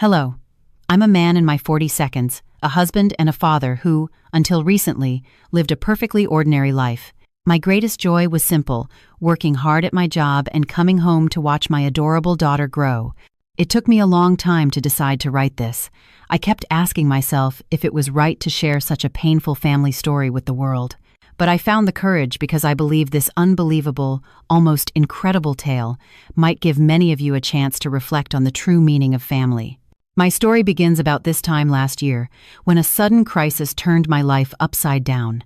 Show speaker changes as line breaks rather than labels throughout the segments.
Hello. I'm a man in my 40s, a husband and a father who, until recently, lived a perfectly ordinary life. My greatest joy was simple, working hard at my job and coming home to watch my adorable daughter grow. It took me a long time to decide to write this. I kept asking myself if it was right to share such a painful family story with the world. But I found the courage because I believe this unbelievable, almost incredible tale might give many of you a chance to reflect on the true meaning of family. My story begins about this time last year, when a sudden crisis turned my life upside down.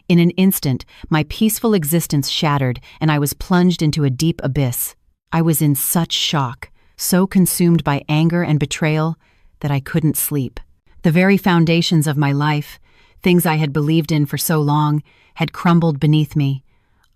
In an instant, my peaceful existence shattered and I was plunged into a deep abyss. I was in such shock, so consumed by anger and betrayal, that I couldn't sleep. The very foundations of my life, things I had believed in for so long, had crumbled beneath me.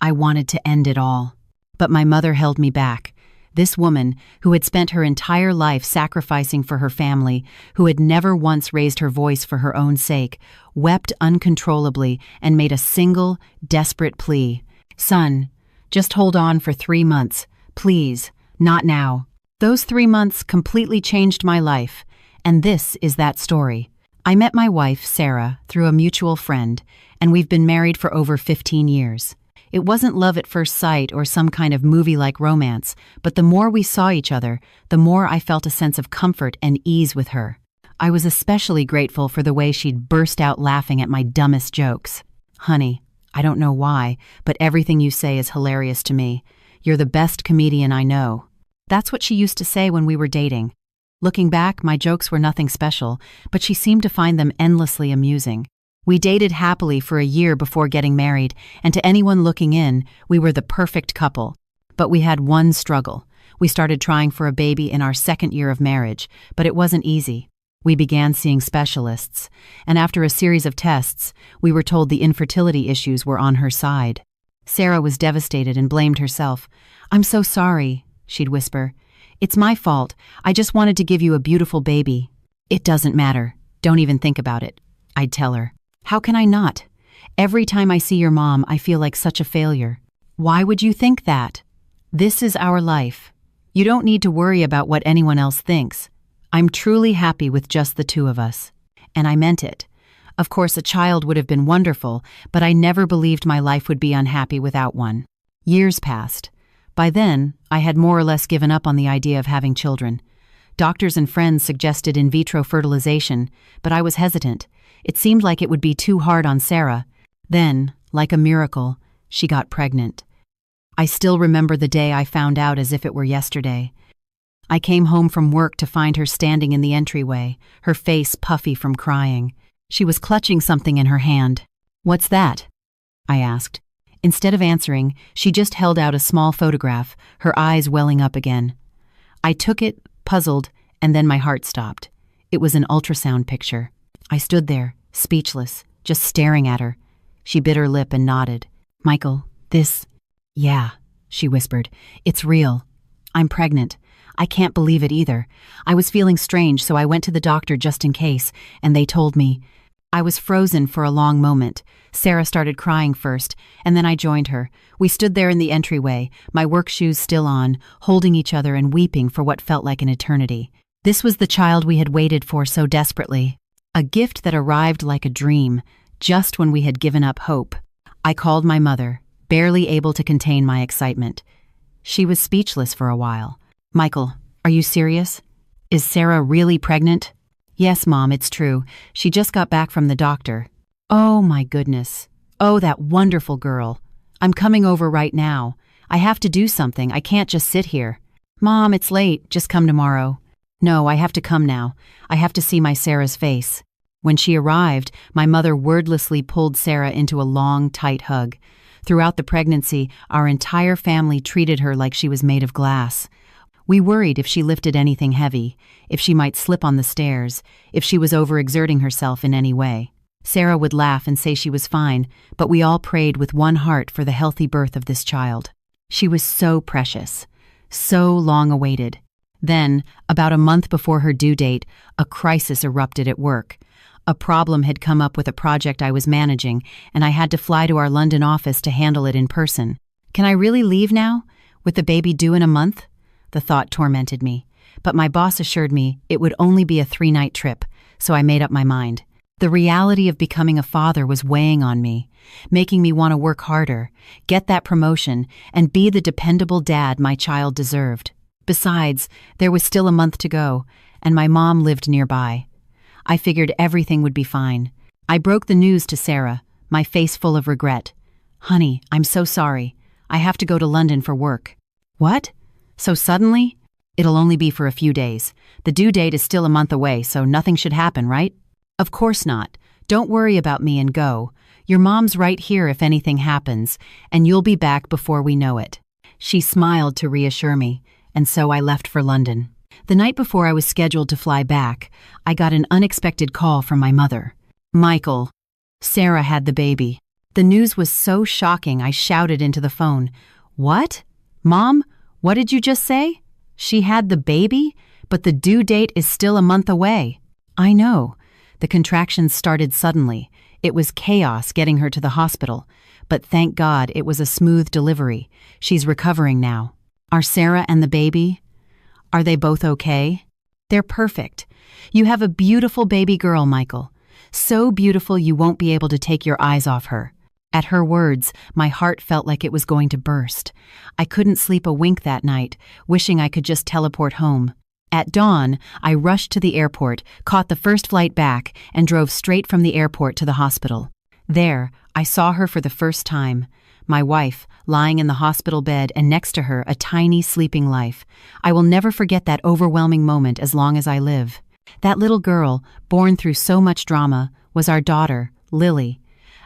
I wanted to end it all. But my mother held me back. This woman, who had spent her entire life sacrificing for her family, who had never once raised her voice for her own sake, wept uncontrollably and made a single, desperate plea. "Son, just hold on for 3 months. Please, not now." Those 3 months completely changed my life, and this is that story. I met my wife, Sarah, through a mutual friend, and we've been married for over 15 years. It wasn't love at first sight or some kind of movie-like romance, but the more we saw each other, the more I felt a sense of comfort and ease with her. I was especially grateful for the way she'd burst out laughing at my dumbest jokes. "Honey, I don't know why, but everything you say is hilarious to me. You're the best comedian I know." That's what she used to say when we were dating. Looking back, my jokes were nothing special, but she seemed to find them endlessly amusing. We dated happily for a year before getting married, and to anyone looking in, we were the perfect couple. But we had one struggle. We started trying for a baby in our second year of marriage, but it wasn't easy. We began seeing specialists, and after a series of tests, we were told the infertility issues were on her side. Sarah was devastated and blamed herself. "I'm so sorry," she'd whisper. "It's my fault. I just wanted to give you a beautiful baby." "It doesn't matter. Don't even think about it," I'd tell her. "How can I not? Every time I see your mom, I feel like such a failure." "Why would you think that? This is our life. You don't need to worry about what anyone else thinks. I'm truly happy with just the two of us." And I meant it. Of course, a child would have been wonderful, but I never believed my life would be unhappy without one. Years passed. By then, I had more or less given up on the idea of having children. Doctors and friends suggested in vitro fertilization, but I was hesitant. It seemed like it would be too hard on Sarah. Then, like a miracle, she got pregnant. I still remember the day I found out as if it were yesterday. I came home from work to find her standing in the entryway, her face puffy from crying. She was clutching something in her hand. "What's that?" I asked. Instead of answering, she just held out a small photograph, her eyes welling up again. I took it, puzzled, and then my heart stopped. It was an ultrasound picture. I stood there, speechless, just staring at her. She bit her lip and nodded. "Michael, this..." "Yeah," she whispered. "It's real. I'm pregnant. I can't believe it either. I was feeling strange, so I went to the doctor just in case, and they told me." I was frozen for a long moment. Sarah started crying first, and then I joined her. We stood there in the entryway, my work shoes still on, holding each other and weeping for what felt like an eternity. This was the child we had waited for so desperately. A gift that arrived like a dream, just when we had given up hope. I called my mother, barely able to contain my excitement. She was speechless for a while. "Michael, are you serious? Is Sarah really pregnant?" "Yes, Mom, it's true. She just got back from the doctor." "Oh, my goodness. Oh, that wonderful girl. I'm coming over right now. I have to do something. I can't just sit here." "Mom, it's late. Just come tomorrow." "No, I have to come now. I have to see my Sarah's face." When she arrived, my mother wordlessly pulled Sarah into a long, tight hug. Throughout the pregnancy, our entire family treated her like she was made of glass. We worried if she lifted anything heavy, if she might slip on the stairs, if she was overexerting herself in any way. Sarah would laugh and say she was fine, but we all prayed with one heart for the healthy birth of this child. She was so precious, so long awaited. Then, about a month before her due date, a crisis erupted at work. A problem had come up with a project I was managing, and I had to fly to our London office to handle it in person. Can I really leave now, with the baby due in a month? The thought tormented me. but my boss assured me it would only be a 3-night trip, so I made up my mind. The reality of becoming a father was weighing on me, making me want to work harder, get that promotion, and be the dependable dad my child deserved. Besides, there was still a month to go, and my mom lived nearby. I figured everything would be fine. I broke the news to Sarah, my face full of regret. "Honey, I'm so sorry. I have to go to London for work." "What? So suddenly?" "It'll only be for a few days. The due date is still a month away, so nothing should happen, right?" "Of course not. Don't worry about me and go. Your mom's right here if anything happens, and you'll be back before we know it." She smiled to reassure me, and so I left for London. The night before I was scheduled to fly back, I got an unexpected call from my mother. "Michael, Sarah had the baby." The news was so shocking I shouted into the phone, "What? Mom, what did you just say? She had the baby, but the due date is still a month away." "I know." The contractions started suddenly. It was chaos getting her to the hospital, but thank God it was a smooth delivery. She's recovering now. "Are Sarah and the baby? Are they both okay?" "They're perfect. You have a beautiful baby girl, Michael. So beautiful you won't be able to take your eyes off her." At her words, my heart felt like it was going to burst. I couldn't sleep a wink that night, wishing I could just teleport home. At dawn, I rushed to the airport, caught the first flight back, and drove straight from the airport to the hospital. There, I saw her for the first time. My wife, lying in the hospital bed, and next to her, a tiny sleeping life. I will never forget that overwhelming moment as long as I live. That little girl, born through so much drama, was our daughter, Lily,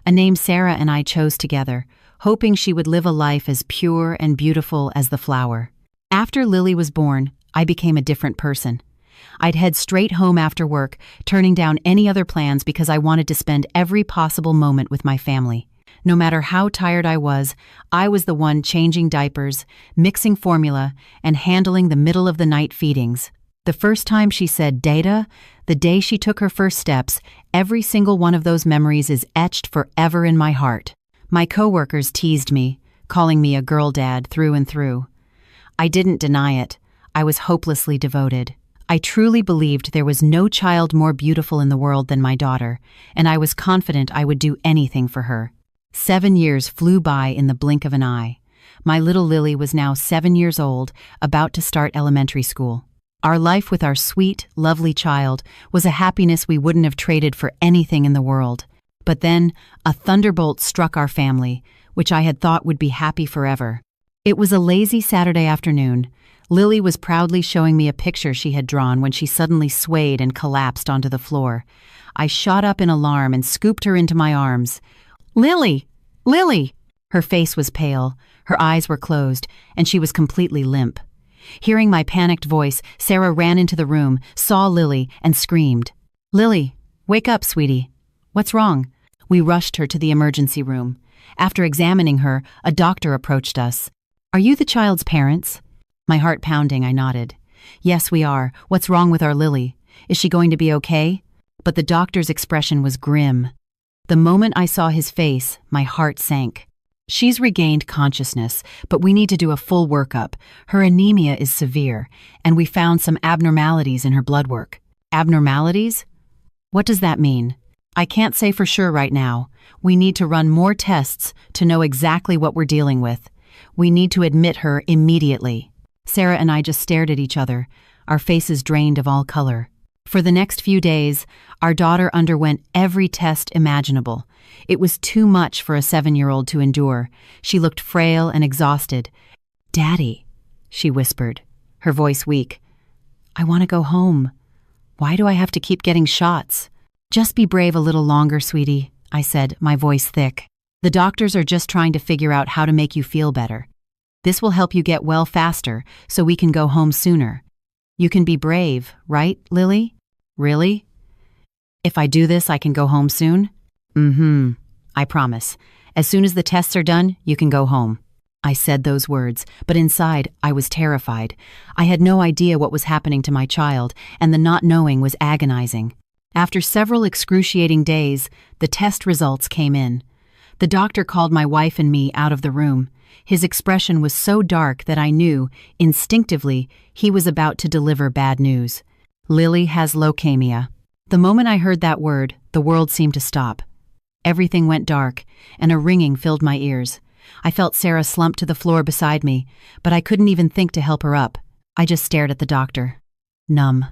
a name Sarah and I chose together, hoping she would live a life as pure and beautiful as the flower. After Lily was born, I became a different person. I'd head straight home after work, turning down any other plans because I wanted to spend every possible moment with my family. No matter how tired I was the one changing diapers, mixing formula, and handling the middle-of-the-night feedings. The first time she said "Data," the day she took her first steps, every single one of those memories is etched forever in my heart. My coworkers teased me, calling me a girl dad through and through. I didn't deny it. I was hopelessly devoted. I truly believed there was no child more beautiful in the world than my daughter, and I was confident I would do anything for her. 7 years flew by in the blink of an eye. My little Lily was now 7 years old, about to start elementary school. Our life with our sweet, lovely child was a happiness we wouldn't have traded for anything in the world. But then, a thunderbolt struck our family, which I had thought would be happy forever. It was a lazy Saturday afternoon. Lily was proudly showing me a picture she had drawn when she suddenly swayed and collapsed onto the floor. I shot up in alarm and scooped her into my arms. "Lily! Lily!" Her face was pale, her eyes were closed, and she was completely limp. Hearing my panicked voice, Sarah ran into the room, saw Lily, and screamed. "Lily, wake up, sweetie. What's wrong?" We rushed her to the emergency room. After examining her, a doctor approached us. "Are you the child's parents?" My heart pounding, I nodded. "Yes, we are. What's wrong with our Lily? Is she going to be okay?" But the doctor's expression was grim. The moment I saw his face, my heart sank. "She's regained consciousness, but we need to do a full workup. Her anemia is severe, and we found some abnormalities in her blood work." "Abnormalities? What does that mean?" "I can't say for sure right now. We need to run more tests to know exactly what we're dealing with. We need to admit her immediately." Sarah and I just stared at each other, our faces drained of all color. For the next few days, our daughter underwent every test imaginable. It was too much for a 7-year-old to endure. She looked frail and exhausted. "Daddy," she whispered, her voice weak. "I want to go home. Why do I have to keep getting shots?" "Just be brave a little longer, sweetie," I said, my voice thick. "The doctors are just trying to figure out how to make you feel better. This will help you get well faster, so we can go home sooner. You can be brave, right, Lily?" "Really? If I do this, I can go home soon?" I promise. As soon as the tests are done, you can go home." I said those words, but inside, I was terrified. I had no idea what was happening to my child, and the not knowing was agonizing. After several excruciating days, the test results came in. The doctor called my wife and me out of the room. His expression was so dark that I knew, instinctively, he was about to deliver bad news. Lily has leukemia. The moment I heard that word, the world seemed to stop. Everything went dark, and a ringing filled my ears. I felt Sarah slump to the floor beside me, but I couldn't even think to help her up. I just stared at the doctor. Numb.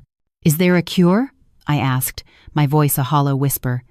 "Is there a cure?" I asked, my voice a hollow whisper.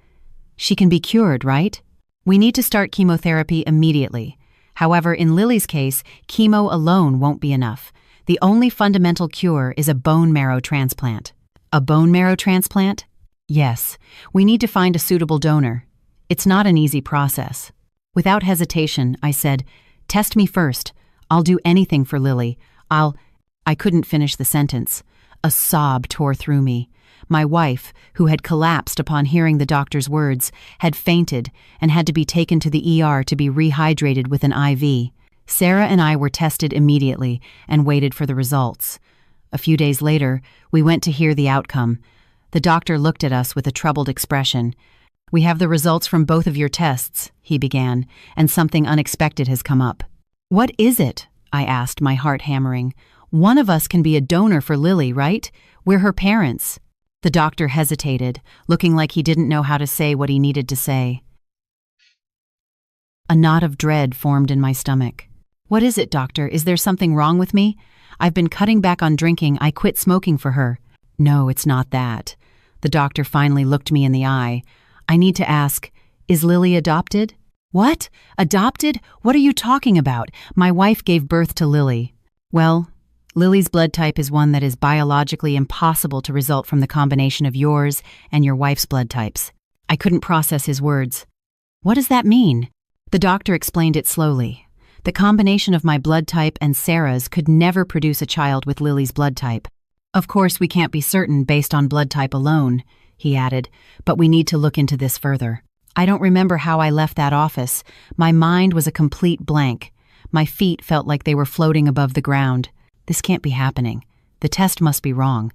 "She can be cured, right?" "We need to start chemotherapy immediately. However, in Lily's case, chemo alone won't be enough. The only fundamental cure is a bone marrow transplant." "A bone marrow transplant?" "Yes. We need to find a suitable donor. It's not an easy process." Without hesitation, I said, "Test me first. I'll do anything for Lily. I couldn't finish the sentence. A sob tore through me. My wife, who had collapsed upon hearing the doctor's words, had fainted and had to be taken to the ER to be rehydrated with an IV. Sarah and I were tested immediately and waited for the results. A few days later, we went to hear the outcome. The doctor looked at us with a troubled expression. "We have the results from both of your tests," he began, "and something unexpected has come up." "What is it?" I asked, my heart hammering. "One of us can be a donor for Lily, right? We're her parents." The doctor hesitated, looking like he didn't know how to say what he needed to say. A knot of dread formed in my stomach. "What is it, doctor? Is there something wrong with me? I've been cutting back on drinking. I quit smoking for her." "No, it's not that." The doctor finally looked me in the eye. "I need to ask, is Lily adopted?" "What? Adopted? What are you talking about? My wife gave birth to Lily." "Well, Lily's blood type is one that is biologically impossible to result from the combination of yours and your wife's blood types." I couldn't process his words. "What does that mean?" The doctor explained it slowly. "The combination of my blood type and Sarah's could never produce a child with Lily's blood type. Of course, we can't be certain based on blood type alone," he added, "but we need to look into this further." I don't remember how I left that office. My mind was a complete blank. My feet felt like they were floating above the ground. This can't be happening. The test must be wrong.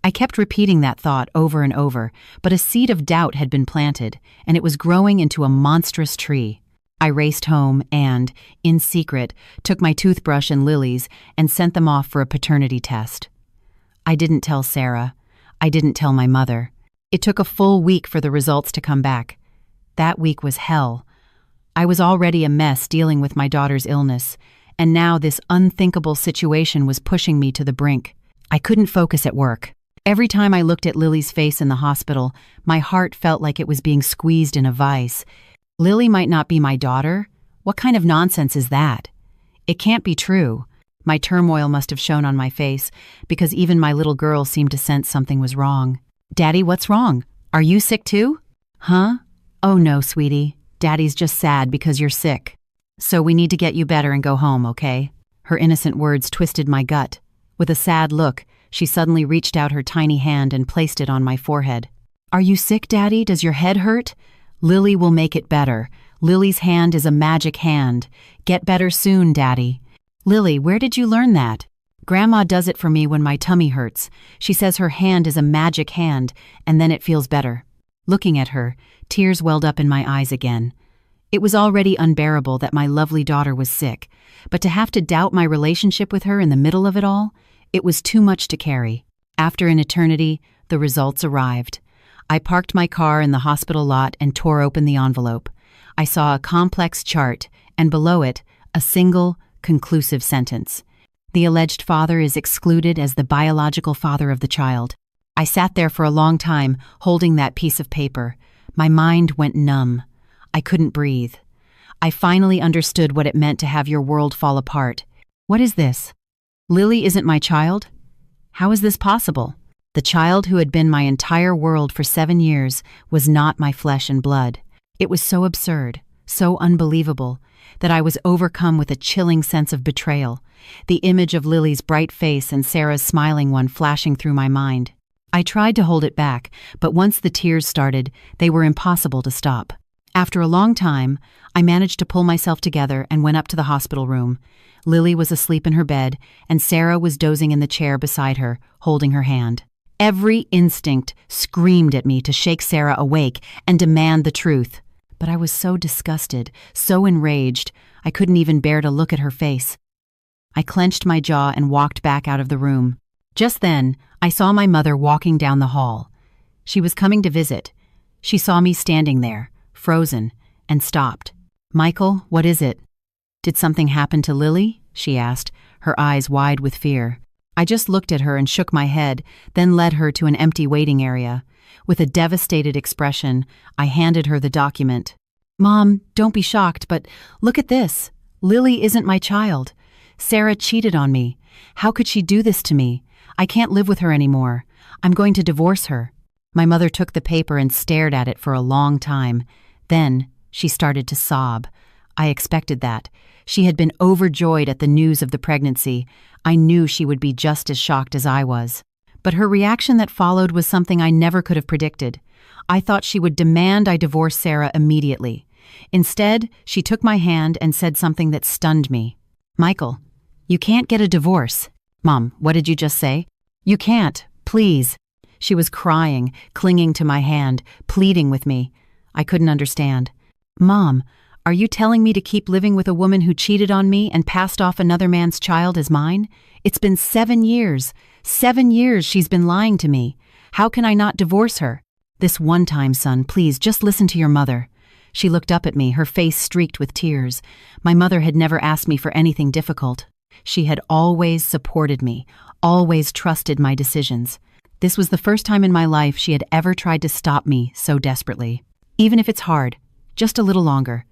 I kept repeating that thought over and over, but a seed of doubt had been planted, and it was growing into a monstrous tree. I raced home and, in secret, took my toothbrush and Lily's and sent them off for a paternity test. I didn't tell Sarah. I didn't tell my mother. It took a full week for the results to come back. That week was hell. I was already a mess dealing with my daughter's illness, and now this unthinkable situation was pushing me to the brink. I couldn't focus at work. Every time I looked at Lily's face in the hospital, my heart felt like it was being squeezed in a vice. Lily might not be my daughter? What kind of nonsense is that? It can't be true. My turmoil must have shown on my face, because even my little girl seemed to sense something was wrong. "Daddy, what's wrong? Are you sick too?" "Huh? Oh no, sweetie. Daddy's just sad because you're sick. So we need to get you better and go home, okay?" Her innocent words twisted my gut. With a sad look, she suddenly reached out her tiny hand and placed it on my forehead. "Are you sick, Daddy? Does your head hurt?" "Lily will make it better. Lily's hand is a magic hand. Get better soon, Daddy." "Lily, where did you learn that?" "Grandma does it for me when my tummy hurts. She says her hand is a magic hand, and then it feels better." Looking at her, tears welled up in my eyes again. It was already unbearable that my lovely daughter was sick, but to have to doubt my relationship with her in the middle of it all, it was too much to carry. After an eternity, the results arrived. I parked my car in the hospital lot and tore open the envelope. I saw a complex chart, and below it, a single, conclusive sentence. The alleged father is excluded as the biological father of the child. I sat there for a long time, holding that piece of paper. My mind went numb. I couldn't breathe. I finally understood what it meant to have your world fall apart. What is this? Lily isn't my child? How is this possible? The child who had been my entire world for 7 years was not my flesh and blood. It was so absurd, so unbelievable, that I was overcome with a chilling sense of betrayal, the image of Lily's bright face and Sarah's smiling one flashing through my mind. I tried to hold it back, but once the tears started, they were impossible to stop. After a long time, I managed to pull myself together and went up to the hospital room. Lily was asleep in her bed, and Sarah was dozing in the chair beside her, holding her hand. Every instinct screamed at me to shake Sarah awake and demand the truth. But I was so disgusted, so enraged, I couldn't even bear to look at her face. I clenched my jaw and walked back out of the room. Just then, I saw my mother walking down the hall. She was coming to visit. She saw me standing there, frozen, and stopped. "Michael, what is it?" "Did something happen to Lily?" she asked, her eyes wide with fear. I just looked at her and shook my head, then led her to an empty waiting area. With a devastated expression, I handed her the document. "Mom, don't be shocked, but look at this. Lily isn't my child. Sarah cheated on me. How could she do this to me? I can't live with her anymore. I'm going to divorce her." My mother took the paper and stared at it for a long time. Then, she started to sob. I expected that. She had been overjoyed at the news of the pregnancy. I knew she would be just as shocked as I was. But her reaction that followed was something I never could have predicted. I thought she would demand I divorce Sarah immediately. Instead, she took my hand and said something that stunned me. "Michael, you can't get a divorce." "Mom, what did you just say?" "You can't, please." She was crying, clinging to my hand, pleading with me. I couldn't understand. "Mom, are you telling me to keep living with a woman who cheated on me and passed off another man's child as mine? It's been 7 years. 7 years she's been lying to me. How can I not divorce her?" "This one time, son, please, just listen to your mother." She looked up at me, her face streaked with tears. My mother had never asked me for anything difficult. She had always supported me, always trusted my decisions. This was the first time in my life she had ever tried to stop me so desperately. "Even if it's hard, just a little longer.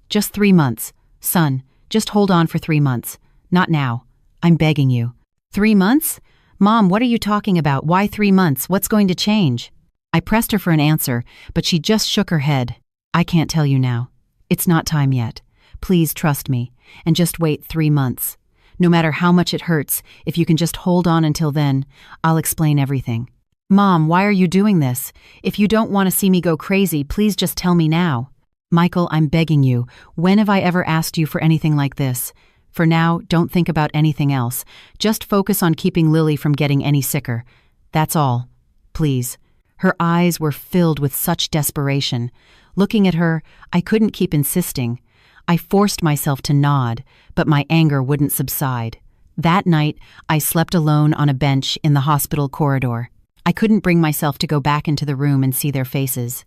Just 3 months. Son, just hold on for 3 months. Not now. I'm begging you." "3 months? Mom, what are you talking about? Why 3 months? What's going to change?" I pressed her for an answer, but she just shook her head. "I can't tell you now. It's not time yet. Please trust me, and just wait 3 months. No matter how much it hurts, if you can just hold on until then, I'll explain everything." "Mom, why are you doing this? If you don't want to see me go crazy, please just tell me now." "Michael, I'm begging you. When have I ever asked you for anything like this? For now, don't think about anything else. Just focus on keeping Lily from getting any sicker. That's all. Please." Her eyes were filled with such desperation. Looking at her, I couldn't keep insisting. I forced myself to nod, but my anger wouldn't subside. That night, I slept alone on a bench in the hospital corridor. I couldn't bring myself to go back into the room and see their faces.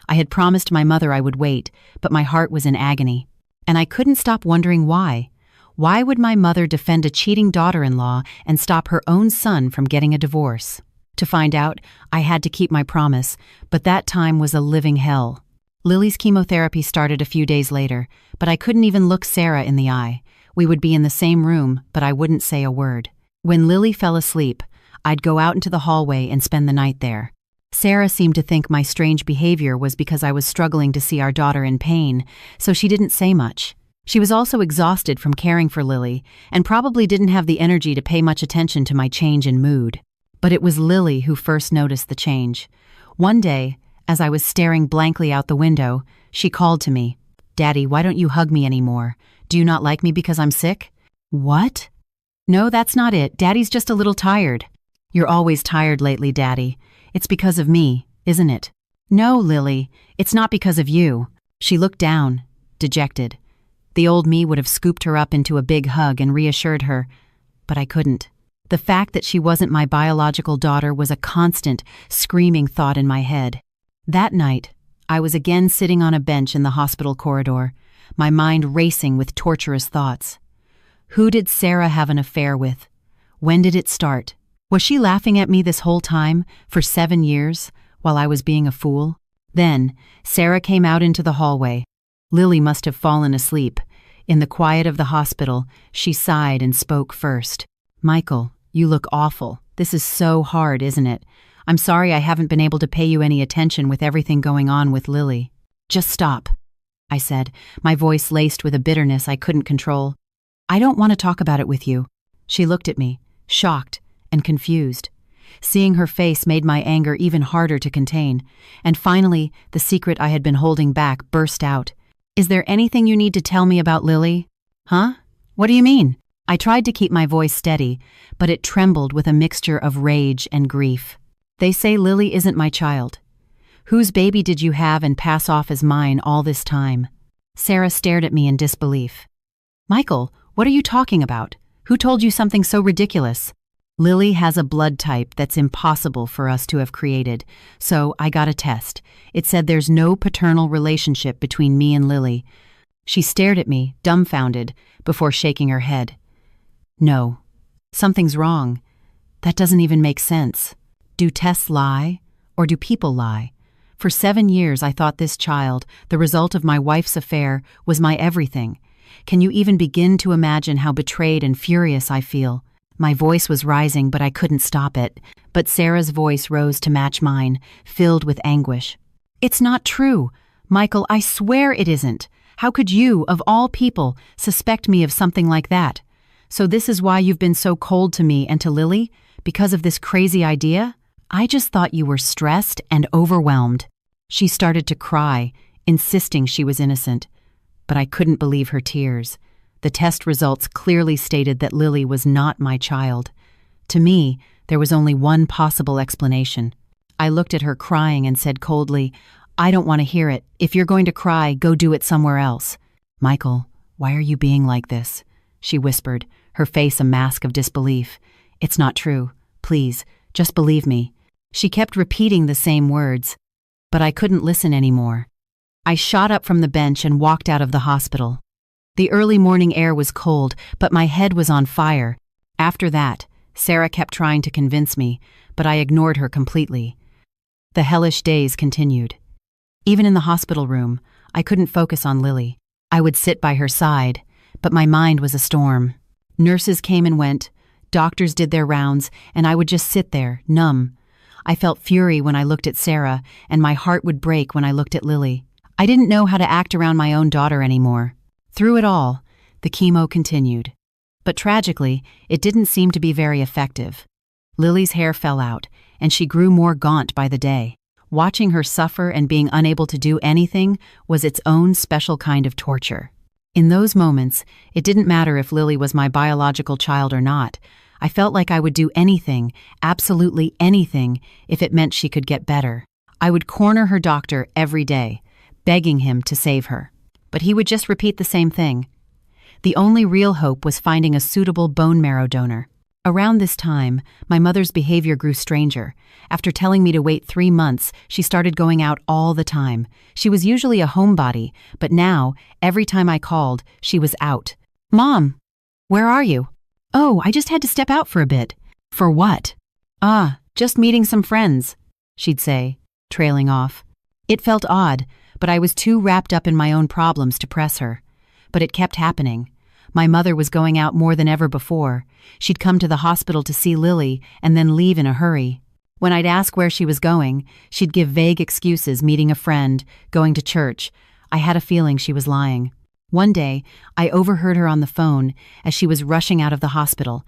I had promised my mother I would wait, but my heart was in agony. And I couldn't stop wondering why. Why would my mother defend a cheating daughter-in-law and stop her own son from getting a divorce? To find out, I had to keep my promise, but that time was a living hell. Lily's chemotherapy started a few days later, but I couldn't even look Sarah in the eye. We would be in the same room, but I wouldn't say a word. When Lily fell asleep, I'd go out into the hallway and spend the night there. Sarah seemed to think my strange behavior was because I was struggling to see our daughter in pain, so she didn't say much. She was also exhausted from caring for Lily, and probably didn't have the energy to pay much attention to my change in mood. But it was Lily who first noticed the change. One day, as I was staring blankly out the window, she called to me. "Daddy, why don't you hug me anymore? Do you not like me because I'm sick?" "What?" "No, that's not it. Daddy's just a little tired." "You're always tired lately, Daddy. It's because of me, isn't it?" "No, Lily, it's not because of you." She looked down, dejected. The old me would have scooped her up into a big hug and reassured her, but I couldn't. The fact that she wasn't my biological daughter was a constant, screaming thought in my head. That night, I was again sitting on a bench in the hospital corridor, my mind racing with torturous thoughts. Who did Sarah have an affair with? When did it start? Was she laughing at me this whole time, for 7 years, while I was being a fool? Then, Sarah came out into the hallway. Lily must have fallen asleep. In the quiet of the hospital, she sighed and spoke first. "Michael, you look awful. This is so hard, isn't it? I'm sorry I haven't been able to pay you any attention with everything going on with Lily." "Just stop," I said, my voice laced with a bitterness I couldn't control. "I don't want to talk about it with you." She looked at me, shocked and confused. Seeing her face made my anger even harder to contain, and finally, the secret I had been holding back burst out. "Is there anything you need to tell me about Lily?" "Huh? What do you mean?" I tried to keep my voice steady, but it trembled with a mixture of rage and grief. "They say Lily isn't my child. Whose baby did you have and pass off as mine all this time?" Sarah stared at me in disbelief. Michael, what are you talking about? Who told you something so ridiculous? Lily has a blood type that's impossible for us to have created, so I got a test. It said there's no paternal relationship between me and Lily. She stared at me, dumbfounded, before shaking her head. No, something's wrong. That doesn't even make sense. Do tests lie, or do people lie? For 7 years I thought this child, the result of my wife's affair, was my everything. Can you even begin to imagine how betrayed and furious I feel? My voice was rising, but I couldn't stop it. But Sarah's voice rose to match mine, filled with anguish. It's not true. Michael, I swear it isn't. How could you, of all people, suspect me of something like that? So this is why you've been so cold to me and to Lily? Because of this crazy idea? I just thought you were stressed and overwhelmed. She started to cry, insisting she was innocent. But I couldn't believe her tears. The test results clearly stated that Lily was not my child. To me, there was only one possible explanation. I looked at her crying and said coldly, I don't want to hear it. If you're going to cry, go do it somewhere else. Michael, why are you being like this? She whispered, her face a mask of disbelief. It's not true. Please, just believe me. She kept repeating the same words, but I couldn't listen anymore. I shot up from the bench and walked out of the hospital. The early morning air was cold, but my head was on fire. After that, Sarah kept trying to convince me, but I ignored her completely. The hellish days continued. Even in the hospital room, I couldn't focus on Lily. I would sit by her side, but my mind was a storm. Nurses came and went, doctors did their rounds, and I would just sit there, numb. I felt fury when I looked at Sarah, and my heart would break when I looked at Lily. I didn't know how to act around my own daughter anymore. Through it all, the chemo continued. But tragically, it didn't seem to be very effective. Lily's hair fell out, and she grew more gaunt by the day. Watching her suffer and being unable to do anything was its own special kind of torture. In those moments, it didn't matter if Lily was my biological child or not. I felt like I would do anything, absolutely anything, if it meant she could get better. I would corner her doctor every day, begging him to save her. But he would just repeat the same thing. The only real hope was finding a suitable bone marrow donor. Around this time, my mother's behavior grew stranger. After telling me to wait 3 months, she started going out all the time. She was usually a homebody, but now, every time I called, she was out. Mom, where are you? Oh, I just had to step out for a bit. For what? Just meeting some friends, she'd say, trailing off. It felt odd, but I was too wrapped up in my own problems to press her. But it kept happening. My mother was going out more than ever before. She'd come to the hospital to see Lily and then leave in a hurry. When I'd ask where she was going, she'd give vague excuses, meeting a friend, going to church. I had a feeling she was lying. One day, I overheard her on the phone as she was rushing out of the hospital.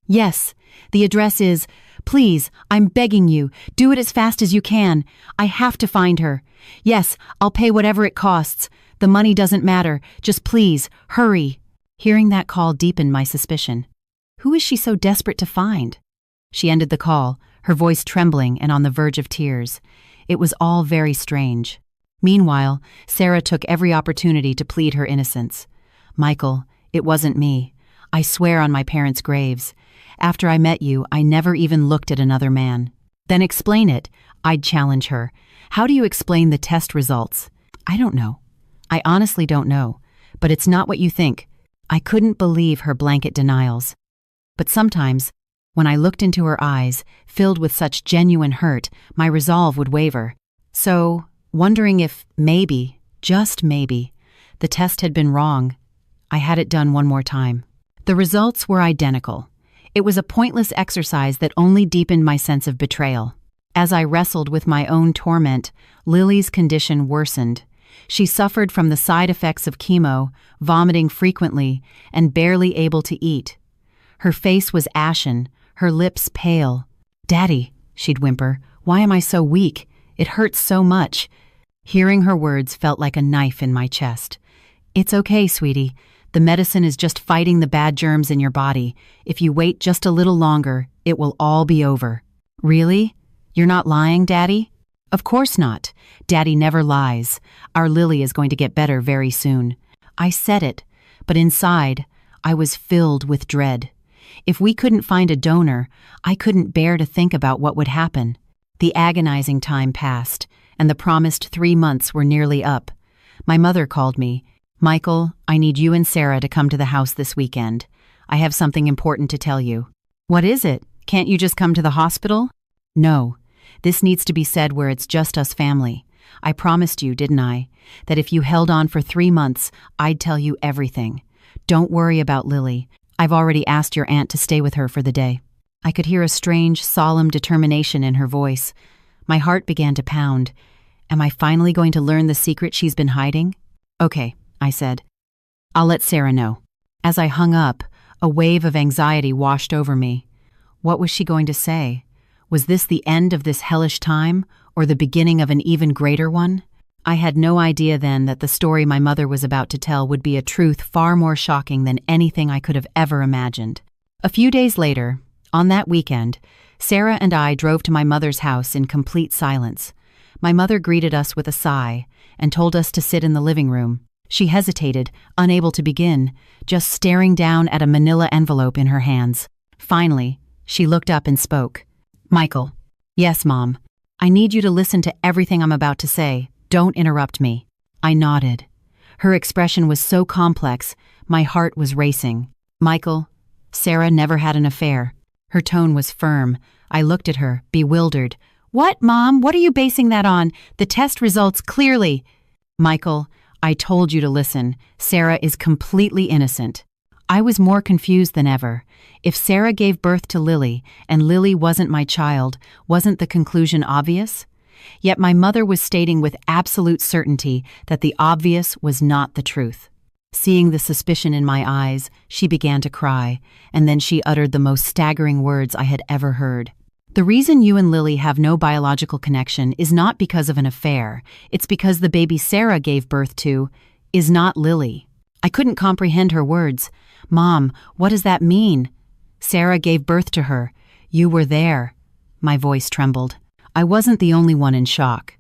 Yes, the address is, please, I'm begging you, do it as fast as you can. I have to find her. Yes, I'll pay whatever it costs. The money doesn't matter. Just please, hurry. Hearing that call deepened my suspicion. Who is she so desperate to find? She ended the call, her voice trembling and on the verge of tears. It was all very strange. Meanwhile, Sarah took every opportunity to plead her innocence. Michael, it wasn't me. I swear on my parents' graves. After I met you, I never even looked at another man. Then explain it, I'd challenge her. How do you explain the test results? I don't know. I honestly don't know. But it's not what you think. I couldn't believe her blanket denials. But sometimes, when I looked into her eyes, filled with such genuine hurt, my resolve would waver. So, wondering if maybe, just maybe, the test had been wrong, I had it done one more time. The results were identical. It was a pointless exercise that only deepened my sense of betrayal. As I wrestled with my own torment, Lily's condition worsened. She suffered from the side effects of chemo, vomiting frequently, and barely able to eat. Her face was ashen, her lips pale. "Daddy," she'd whimper, "why am I so weak? It hurts so much." Hearing her words felt like a knife in my chest. "It's okay, sweetie. The medicine is just fighting the bad germs in your body. If you wait just a little longer, it will all be over." "Really? You're not lying, Daddy?" "Of course not. Daddy never lies. Our Lily is going to get better very soon." I said it, but inside, I was filled with dread. If we couldn't find a donor, I couldn't bear to think about what would happen. The agonizing time passed, and the promised 3 months were nearly up. My mother called me. "Michael, I need you and Sarah to come to the house this weekend. I have something important to tell you." "What is it? Can't you just come to the hospital?" "No. This needs to be said where it's just us family. I promised you, didn't I, that if you held on for 3 months, I'd tell you everything. Don't worry about Lily. I've already asked your aunt to stay with her for the day." I could hear a strange, solemn determination in her voice. My heart began to pound. Am I finally going to learn the secret she's been hiding? "Okay," I said. "I'll let Sarah know." As I hung up, a wave of anxiety washed over me. What was she going to say? Was this the end of this hellish time, or the beginning of an even greater one? I had no idea then that the story my mother was about to tell would be a truth far more shocking than anything I could have ever imagined. A few days later, on that weekend, Sarah and I drove to my mother's house in complete silence. My mother greeted us with a sigh and told us to sit in the living room. She hesitated, unable to begin, just staring down at a manila envelope in her hands. Finally, she looked up and spoke. "Michael." "Yes, Mom. I need you to listen to everything I'm about to say. Don't interrupt me." I nodded. Her expression was so complex, my heart was racing. "Michael, Sarah never had an affair." Her tone was firm. I looked at her, bewildered. "What, Mom? What are you basing that on? The test results clearly—" "Michael, I told you to listen. Sarah is completely innocent." I was more confused than ever. If Sarah gave birth to Lily, and Lily wasn't my child, wasn't the conclusion obvious? Yet my mother was stating with absolute certainty that the obvious was not the truth. Seeing the suspicion in my eyes, she began to cry, and then she uttered the most staggering words I had ever heard. "The reason you and Lily have no biological connection is not because of an affair. It's because the baby Sarah gave birth to is not Lily." I couldn't comprehend her words. "Mom, what does that mean?" "Sarah gave birth to her. You were there." My voice trembled. I wasn't the only one in shock.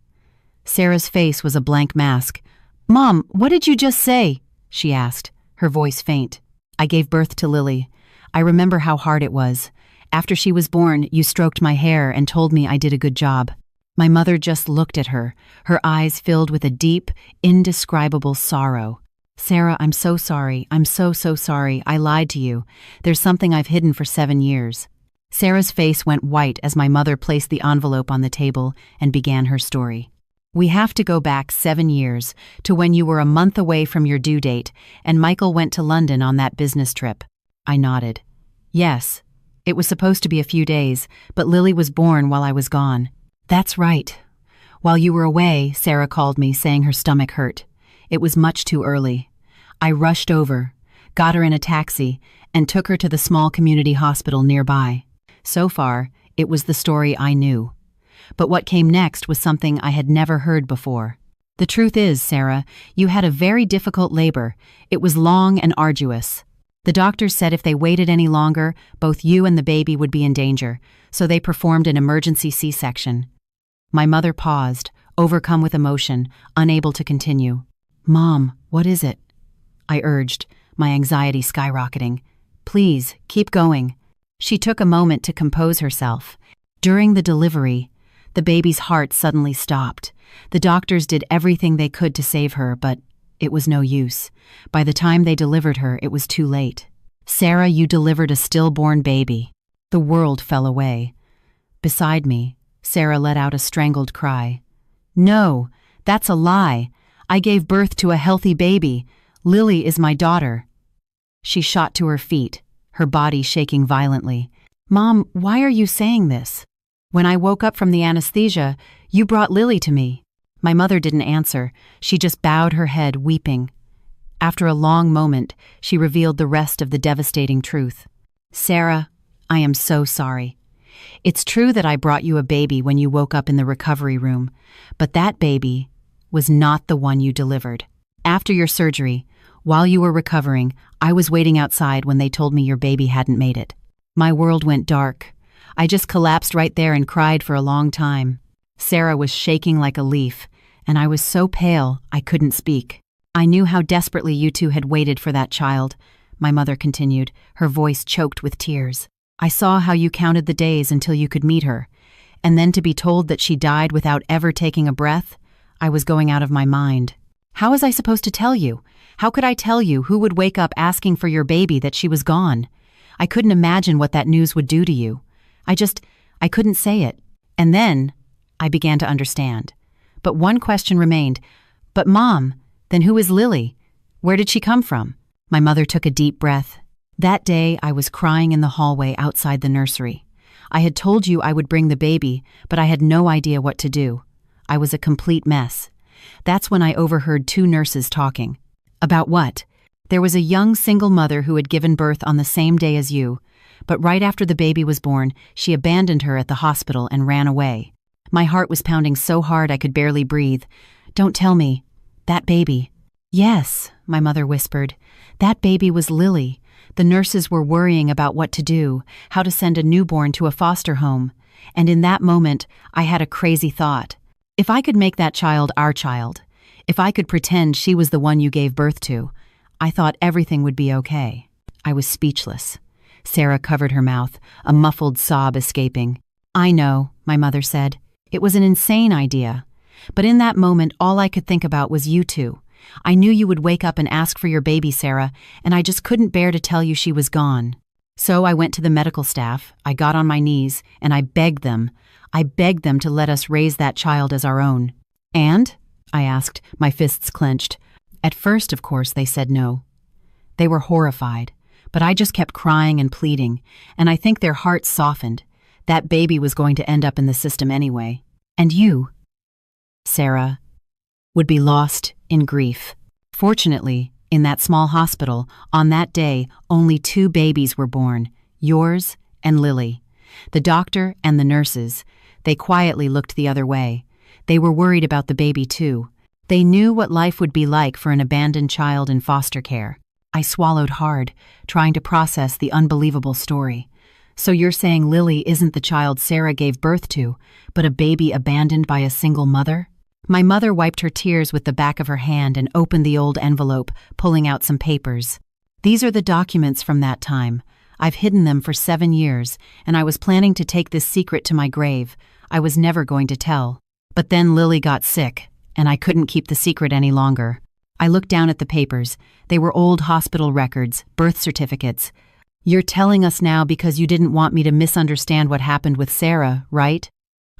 Sarah's face was a blank mask. "Mom, what did you just say?" she asked, her voice faint. "I gave birth to Lily. I remember how hard it was. After she was born, you stroked my hair and told me I did a good job." My mother just looked at her, her eyes filled with a deep, indescribable sorrow. "Sarah, I'm so sorry. I'm so sorry. I lied to you. There's something I've hidden for 7 years. Sarah's face went white as my mother placed the envelope on the table and began her story. "We have to go back 7 years, to when you were a month away from your due date, and Michael went to London on that business trip." I nodded. "Yes. It was supposed to be a few days, but Lily was born while I was gone." "That's right. While you were away, Sarah called me saying her stomach hurt. It was much too early. I rushed over, got her in a taxi, and took her to the small community hospital nearby. So far, it was the story I knew. But what came next was something I had never heard before. The truth is, Sarah, you had a very difficult labor. It was long and arduous. The doctors said if they waited any longer, both you and the baby would be in danger, so they performed an emergency C-section." My mother paused, overcome with emotion, unable to continue. "Mom, what is it?" I urged, my anxiety skyrocketing. "Please, keep going." She took a moment to compose herself. During the delivery, the baby's heart suddenly stopped. The doctors did everything they could to save her, but it was no use. By the time they delivered her, it was too late. "Sarah, you delivered a stillborn baby." The world fell away. Beside me, Sarah let out a strangled cry. "No, that's a lie. I gave birth to a healthy baby. Lily is my daughter." She shot to her feet, her body shaking violently. "Mom, why are you saying this? When I woke up from the anesthesia, you brought Lily to me." My mother didn't answer. She just bowed her head, weeping. After a long moment, she revealed the rest of the devastating truth. "Sarah, I am so sorry. It's true that I brought you a baby when you woke up in the recovery room, but that baby was not the one you delivered. After your surgery, while you were recovering, I was waiting outside when they told me your baby hadn't made it. My world went dark. I just collapsed right there and cried for a long time. Sarah was shaking like a leaf, and I was so pale I couldn't speak. I knew how desperately you two had waited for that child, my mother continued, her voice choked with tears. I saw how you counted the days until you could meet her, and then to be told that she died without ever taking a breath, I was going out of my mind. How was I supposed to tell you? How could I tell you who would wake up asking for your baby that she was gone? I couldn't imagine what that news would do to you. I couldn't say it. And then, I began to understand. But one question remained. But Mom, then who is Lily? Where did she come from? My mother took a deep breath. That day, I was crying in the hallway outside the nursery. I had told you I would bring the baby, but I had no idea what to do. I was a complete mess. That's when I overheard two nurses talking. About what? There was a young single mother who had given birth on the same day as you, but right after the baby was born, she abandoned her at the hospital and ran away. My heart was pounding so hard I could barely breathe. Don't tell me. That baby. Yes, my mother whispered. That baby was Lily. The nurses were worrying about what to do, how to send a newborn to a foster home. And in that moment, I had a crazy thought. If I could make that child our child, if I could pretend she was the one you gave birth to, I thought everything would be okay. I was speechless. Sarah covered her mouth, a muffled sob escaping. I know, my mother said. It was an insane idea. But in that moment, all I could think about was you two. I knew you would wake up and ask for your baby, Sarah, and I just couldn't bear to tell you she was gone. So I went to the medical staff, I got on my knees, and I begged them to let us raise that child as our own. And? I asked, my fists clenched. At first, of course, they said no. They were horrified, but I just kept crying and pleading, and I think their hearts softened. That baby was going to end up in the system anyway. And you, Sarah, would be lost in grief. Fortunately, in that small hospital, on that day, only 2 babies were born, yours and Lily. The doctor and the nurses, they quietly looked the other way. They were worried about the baby too. They knew what life would be like for an abandoned child in foster care. I swallowed hard, trying to process the unbelievable story. So you're saying Lily isn't the child Sarah gave birth to, but a baby abandoned by a single mother? My mother wiped her tears with the back of her hand and opened the old envelope, pulling out some papers. These are the documents from that time. I've hidden them for 7 years, and I was planning to take this secret to my grave. I was never going to tell. But then Lily got sick, and I couldn't keep the secret any longer. I looked down at the papers. They were old hospital records, birth certificates. You're telling us now because you didn't want me to misunderstand what happened with Sarah, right?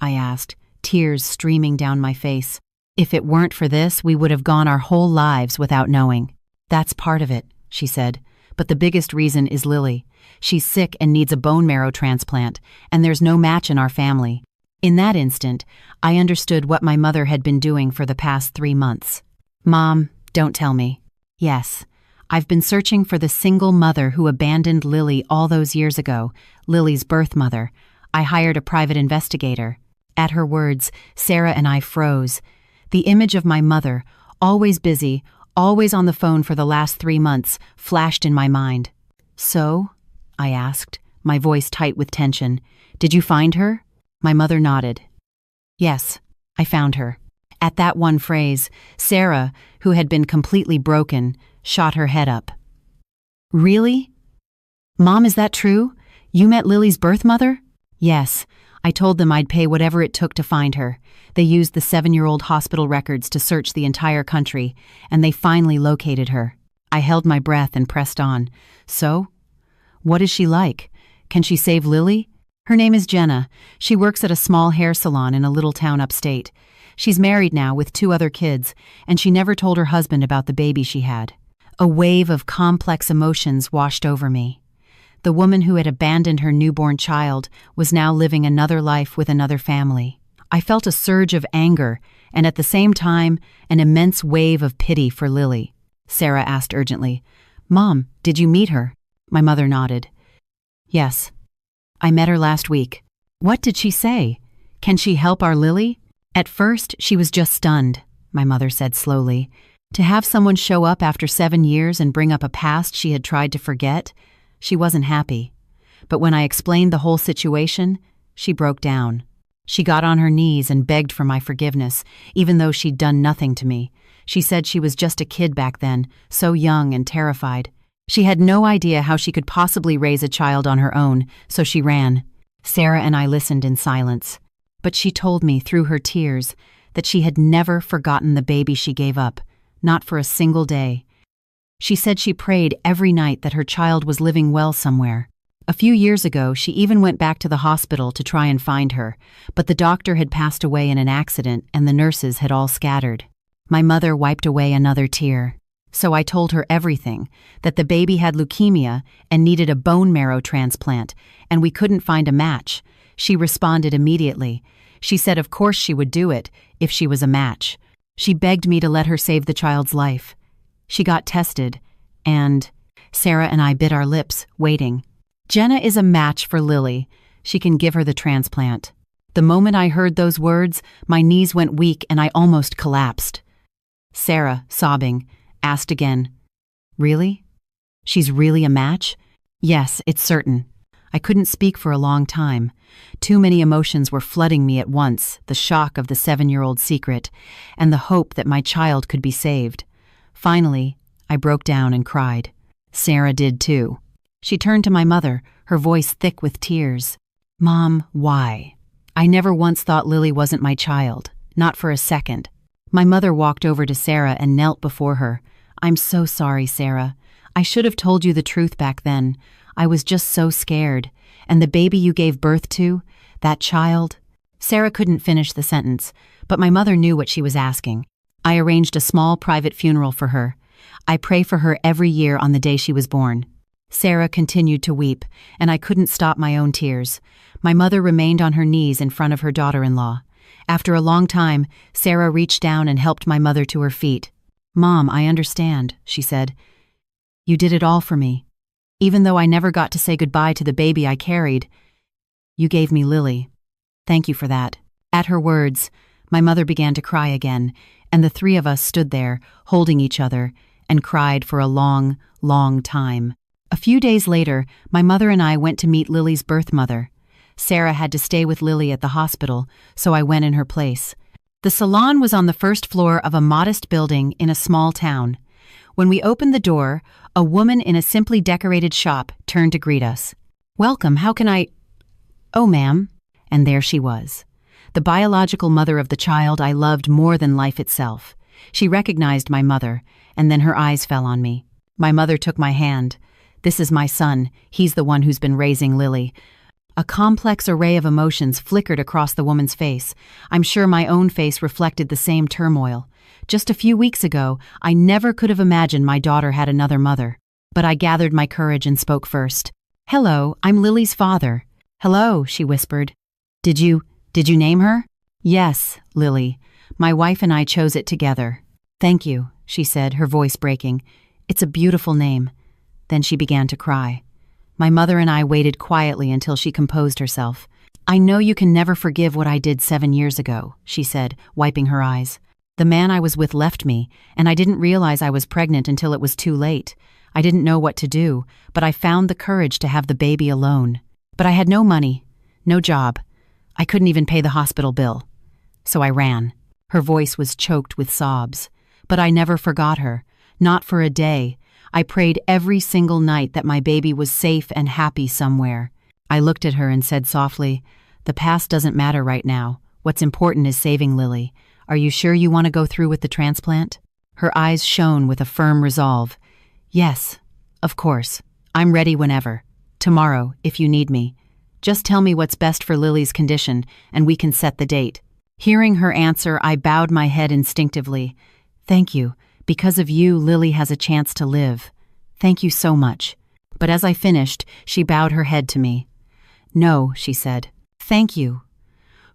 I asked, tears streaming down my face. If it weren't for this, we would have gone our whole lives without knowing. That's part of it, she said. But the biggest reason is Lily. She's sick and needs a bone marrow transplant, and there's no match in our family. In that instant, I understood what my mother had been doing for the past 3 months. Mom, don't tell me. Yes, I've been searching for the single mother who abandoned Lily all those years ago, Lily's birth mother. I hired a private investigator. At her words, Sarah and I froze. The image of my mother, always busy, always on the phone for the last 3 months, flashed in my mind. So? I asked, my voice tight with tension. Did you find her? My mother nodded. Yes, I found her. At that one phrase, Sarah, who had been completely broken, shot her head up. Really? Mom, is that true? You met Lily's birth mother? Yes. I told them I'd pay whatever it took to find her. They used the 7-year-old hospital records to search the entire country, and they finally located her. I held my breath and pressed on. So? What is she like? Can she save Lily? Her name is Jenna. She works at a small hair salon in a little town upstate. She's married now with 2 other kids, and she never told her husband about the baby she had. A wave of complex emotions washed over me. The woman who had abandoned her newborn child was now living another life with another family. I felt a surge of anger and at the same time an immense wave of pity for Lily. Sarah asked urgently, Mom, did you meet her? My mother nodded. Yes. I met her last week. What did she say? Can she help our Lily? At first, she was just stunned, my mother said slowly. To have someone show up after 7 years and bring up a past she had tried to forget, she wasn't happy. But when I explained the whole situation, she broke down. She got on her knees and begged for my forgiveness, even though she'd done nothing to me. She said she was just a kid back then, so young and terrified. She had no idea how she could possibly raise a child on her own, so she ran. Sarah and I listened in silence. But she told me through her tears that she had never forgotten the baby she gave up, not for a single day. She said she prayed every night that her child was living well somewhere. A few years ago, she even went back to the hospital to try and find her, but the doctor had passed away in an accident and the nurses had all scattered. My mother wiped away another tear. So I told her everything, that the baby had leukemia and needed a bone marrow transplant, and we couldn't find a match. She responded immediately. She said of course she would do it if she was a match. She begged me to let her save the child's life. She got tested, and Sarah and I bit our lips, waiting. Jenna is a match for Lily. She can give her the transplant. The moment I heard those words, my knees went weak and I almost collapsed. Sarah, sobbing, asked again, "Really? She's really a match?" "Yes, it's certain." I couldn't speak for a long time. Too many emotions were flooding me at once, the shock of the 7-year-old secret, and the hope that my child could be saved. Finally, I broke down and cried. Sarah did too. She turned to my mother, her voice thick with tears. "Mom, why? I never once thought Lily wasn't my child, not for a second." My mother walked over to Sarah and knelt before her. "I'm so sorry, Sarah. I should have told you the truth back then. I was just so scared. And the baby you gave birth to, that child?" Sarah couldn't finish the sentence, but my mother knew what she was asking. I arranged a small private funeral for her. I pray for her every year on the day she was born. Sarah continued to weep, and I couldn't stop my own tears. My mother remained on her knees in front of her daughter-in-law. After a long time, Sarah reached down and helped my mother to her feet. "Mom, I understand," she said. "You did it all for me. Even though I never got to say goodbye to the baby I carried, you gave me Lily. Thank you for that." At her words, my mother began to cry again, and the three of us stood there, holding each other, and cried for a long, long time. A few days later, my mother and I went to meet Lily's birth mother. Sarah had to stay with Lily at the hospital, so I went in her place. The salon was on the first floor of a modest building in a small town. When we opened the door, a woman in a simply decorated shop turned to greet us. "Welcome, how can I—" "Oh, ma'am." And there she was, the biological mother of the child I loved more than life itself. She recognized my mother, and then her eyes fell on me. My mother took my hand. "This is my son. He's the one who's been raising Lily." A complex array of emotions flickered across the woman's face. I'm sure my own face reflected the same turmoil. Just a few weeks ago, I never could have imagined my daughter had another mother. But I gathered my courage and spoke first. "Hello, I'm Lily's father." "Hello," she whispered. Did you name her?" "Yes, Lily. My wife and I chose it together." "Thank you," she said, her voice breaking. "It's a beautiful name." Then she began to cry. My mother and I waited quietly until she composed herself. "I know you can never forgive what I did 7 years ago," she said, wiping her eyes. "The man I was with left me, and I didn't realize I was pregnant until it was too late. I didn't know what to do, but I found the courage to have the baby alone. But I had no money, no job. I couldn't even pay the hospital bill. So I ran." Her voice was choked with sobs. "But I never forgot her, not for a day. I prayed every single night that my baby was safe and happy somewhere." I looked at her and said softly, "The past doesn't matter right now. What's important is saving Lily. Are you sure you want to go through with the transplant?" Her eyes shone with a firm resolve. "Yes, of course. I'm ready whenever. Tomorrow, if you need me. Just tell me what's best for Lily's condition, and we can set the date." Hearing her answer, I bowed my head instinctively. "Thank you. Because of you, Lily has a chance to live. Thank you so much." But as I finished, she bowed her head to me. "No," she said. "Thank you.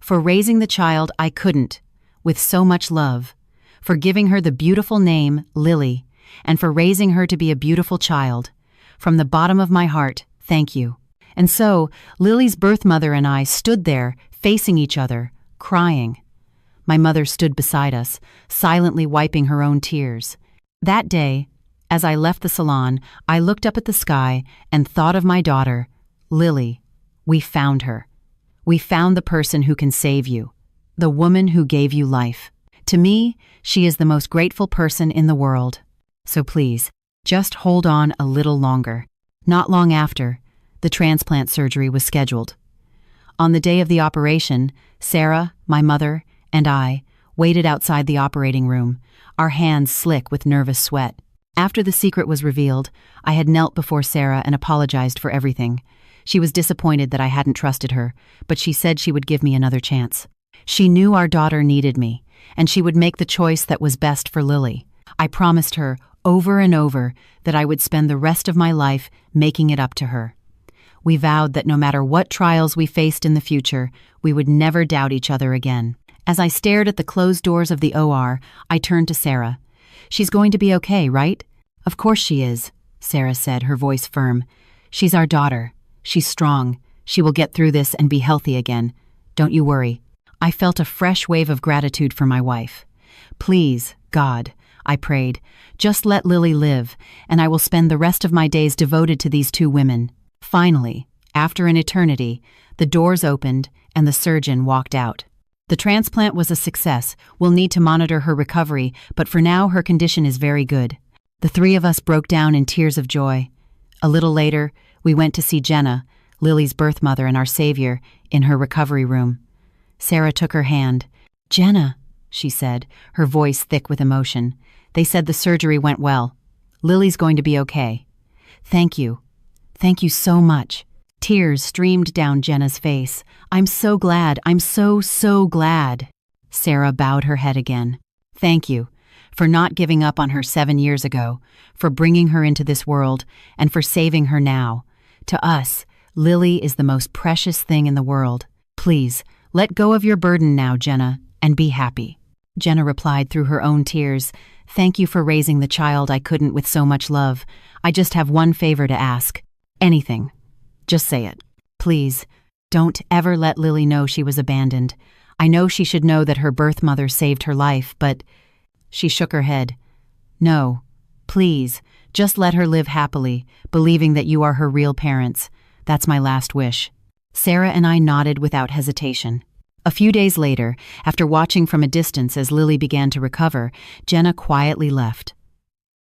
For raising the child I couldn't, with so much love. For giving her the beautiful name, Lily, and for raising her to be a beautiful child. From the bottom of my heart, thank you." And so, Lily's birth mother and I stood there, facing each other, crying. My mother stood beside us, silently wiping her own tears. That day, as I left the salon, I looked up at the sky and thought of my daughter, Lily. We found her. We found the person who can save you, the woman who gave you life. To me, she is the most grateful person in the world. So please, just hold on a little longer. Not long after, the transplant surgery was scheduled. On the day of the operation, Sarah, my mother, and I waited outside the operating room, our hands slick with nervous sweat. After the secret was revealed, I had knelt before Sarah and apologized for everything. She was disappointed that I hadn't trusted her, but she said she would give me another chance. She knew our daughter needed me, and she would make the choice that was best for Lily. I promised her over and over that I would spend the rest of my life making it up to her. We vowed that no matter what trials we faced in the future, we would never doubt each other again. As I stared at the closed doors of the OR, I turned to Sarah. "She's going to be okay, right?" "Of course she is," Sarah said, her voice firm. "She's our daughter. She's strong. She will get through this and be healthy again. Don't you worry." I felt a fresh wave of gratitude for my wife. "Please, God," I prayed, "just let Lily live, and I will spend the rest of my days devoted to these two women." Finally, after an eternity, the doors opened and the surgeon walked out. "The transplant was a success. We'll need to monitor her recovery, but for now her condition is very good." The three of us broke down in tears of joy. A little later, we went to see Jenna, Lily's birth mother and our savior, in her recovery room. Sarah took her hand. "Jenna," she said, her voice thick with emotion. "They said the surgery went well. Lily's going to be okay. Thank you. Thank you so much." Tears streamed down Jenna's face. "I'm so glad. I'm so glad." Sarah bowed her head again. "Thank you for not giving up on her 7 years ago, for bringing her into this world, and for saving her now. To us, Lily is the most precious thing in the world. Please, let go of your burden now, Jenna, and be happy." Jenna replied through her own tears, "Thank you for raising the child I couldn't with so much love. I just have one favor to ask. Anything. Just say it. Please, don't ever let Lily know she was abandoned. I know she should know that her birth mother saved her life, but..." She shook her head. "No, please, just let her live happily, believing that you are her real parents. That's my last wish." Sarah and I nodded without hesitation. A few days later, after watching from a distance as Lily began to recover, Jenna quietly left.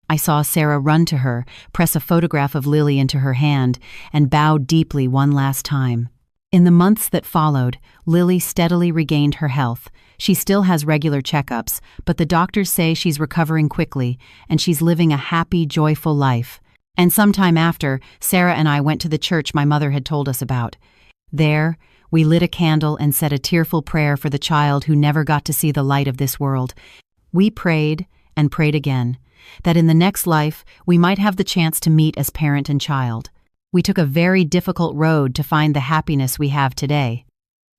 I saw Sarah run to her, press a photograph of Lily into her hand, and bow deeply one last time. In the months that followed, Lily steadily regained her health. She still has regular checkups, but the doctors say she's recovering quickly, and she's living a happy, joyful life. And sometime after, Sarah and I went to the church my mother had told us about. There, we lit a candle and said a tearful prayer for the child who never got to see the light of this world. We prayed and prayed again, that in the next life we might have the chance to meet as parent and child. We took a very difficult road to find the happiness we have today.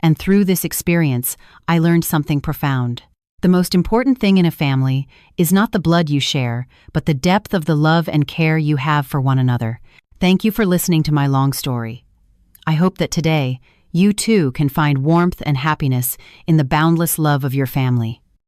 And through this experience, I learned something profound. The most important thing in a family is not the blood you share, but the depth of the love and care you have for one another. Thank you for listening to my long story. I hope that today, you too can find warmth and happiness in the boundless love of your family.